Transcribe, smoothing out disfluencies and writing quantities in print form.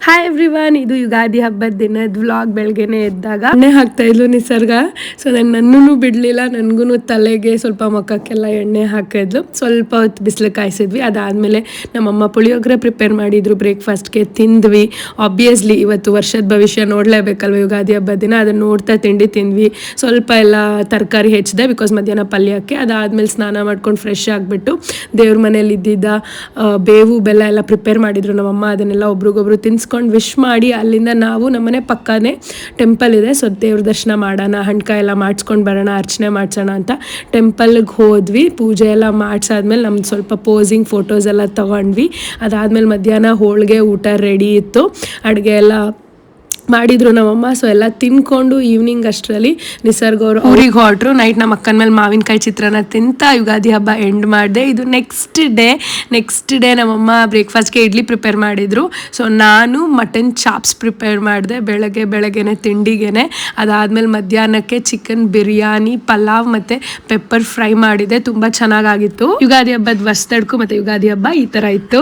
Hi everyone, ಇದು ಯುಗಾದಿ ಹಬ್ಬದ ದಿನದ ವ್ಲಾಗ್. ಬೆಳಗ್ಗೆನೆ ಎದ್ದಾಗ ಎಣ್ಣೆ ಹಾಕ್ತಾ ಇದ್ಲು ನಿಸರ್ಗ. ಸೊ ನನ್ನನ್ನು ಬಿಡಲಿಲ್ಲ, ನನಗೂ ತಲೆಗೆ ಸ್ವಲ್ಪ ಮುಖಕ್ಕೆಲ್ಲ ಎಣ್ಣೆ ಹಾಕಿದ್ಲು. ಸ್ವಲ್ಪ ಹೊತ್ತು ಬಿಸಿಲು ಕಾಯಿಸಿದ್ವಿ. ಅದಾದಮೇಲೆ ನಮ್ಮಮ್ಮ ಪುಳಿಯೋಗರೆ ಪ್ರಿಪೇರ್ ಮಾಡಿದ್ರು, ಬ್ರೇಕ್ಫಾಸ್ಟ್ಗೆ ತಿಂದ್ವಿ. ಆಬ್ವಿಯಸ್ಲಿ ಇವತ್ತು ವರ್ಷದ ಭವಿಷ್ಯ ನೋಡಲೇಬೇಕಲ್ವ ಯುಗಾದಿ ಹಬ್ಬದ ದಿನ, ಅದನ್ನು ನೋಡ್ತಾ ತಿಂಡಿ ತಿಂದ್ವಿ. ಸ್ವಲ್ಪ ಎಲ್ಲ ತರಕಾರಿ ಹೆಚ್ಚಿದೆ ಬಿಕಾಸ್ ಮಧ್ಯಾಹ್ನ ಪಲ್ಯಕ್ಕೆ. ಅದಾದಮೇಲೆ ಸ್ನಾನ ಮಾಡ್ಕೊಂಡು ಫ್ರೆಶ್ ಆಗಿಬಿಟ್ಟು ದೇವ್ರ ಮನೇಲಿ ಇದ್ದಿದ್ದ ಬೇವು ಬೆಲ್ಲ ಎಲ್ಲ ಪ್ರಿಪೇರ್ ಮಾಡಿದ್ರು ನಮ್ಮಮ್ಮ. ಅದನ್ನೆಲ್ಲ ಒಬ್ರಿಗೊಬ್ರು ತಿನ್ಸ್ಕೊಂಡು ವಿಶ್ ಮಾಡಿ ಅಲ್ಲಿಂದ ನಾವು ನಮ್ಮನೆ ಪಕ್ಕನೇ ಟೆಂಪಲ್ ಇದೆ, ಸೊ ದೇವ್ರ ದರ್ಶನ ಮಾಡೋಣ, ಹಣ್ಕಾಯಿ ಎಲ್ಲ ಮಾಡಿಸ್ಕೊಂಡು ಬರೋಣ, ಅರ್ಚನೆ ಮಾಡಿಸೋಣ ಅಂತ ಟೆಂಪಲ್ಗೆ ಹೋದ್ವಿ. ಪೂಜೆ ಎಲ್ಲ ಮಾಡಿಸಾದ್ಮೇಲೆ ನಮ್ದು ಸ್ವಲ್ಪ ಪೋಸಿಂಗ್ ಫೋಟೋಸ್ ಎಲ್ಲ ತೊಗೊಂಡ್ವಿ. ಅದಾದಮೇಲೆ ಮಧ್ಯಾಹ್ನ ಹೋಳಿಗೆ ಊಟ ರೆಡಿ ಇತ್ತು, ಅಡುಗೆ ಎಲ್ಲ ಮಾಡಿದ್ರು ನಮ್ಮಮ್ಮ. ಸೊ ಎಲ್ಲ ತಿನ್ಕೊಂಡು ಈವ್ನಿಂಗ್ ಅಷ್ಟರಲ್ಲಿ ನಿಸರ್ಗ ಅವರು ಊರಿಗೆ ಹೊರಟ್ರು. ನೈಟ್ ನಮ್ಮ ಅಕ್ಕನ ಮೇಲೆ ಮಾವಿನಕಾಯಿ ಚಿತ್ರಾನ್ನ ತಿಂತ ಯುಗಾದಿ ಹಬ್ಬ ಎಂಡ್ ಮಾಡಿದೆ. ಇದು ನೆಕ್ಸ್ಟ್ ಡೇ ನಮ್ಮಮ್ಮ ಬ್ರೇಕ್ಫಾಸ್ಟ್ಗೆ ಇಡ್ಲಿ ಪ್ರಿಪೇರ್ ಮಾಡಿದರು. ಸೊ ನಾನು ಮಟನ್ ಚಾಪ್ಸ್ ಪ್ರಿಪೇರ್ ಮಾಡಿದೆ ಬೆಳಗ್ಗೆನೆ ತಿಂಡಿಗೆನೆ. ಅದಾದಮೇಲೆ ಮಧ್ಯಾಹ್ನಕ್ಕೆ ಚಿಕನ್ ಬಿರಿಯಾನಿ, ಪಲಾವ್ ಮತ್ತು ಪೆಪ್ಪರ್ ಫ್ರೈ ಮಾಡಿದೆ. ತುಂಬ ಚೆನ್ನಾಗಾಗಿತ್ತು. ಯುಗಾದಿ ಹಬ್ಬದ ವರ್ಷದಡ್ಕು ಮತ್ತು ಯುಗಾದಿ ಹಬ್ಬ ಈ ಥರ ಇತ್ತು.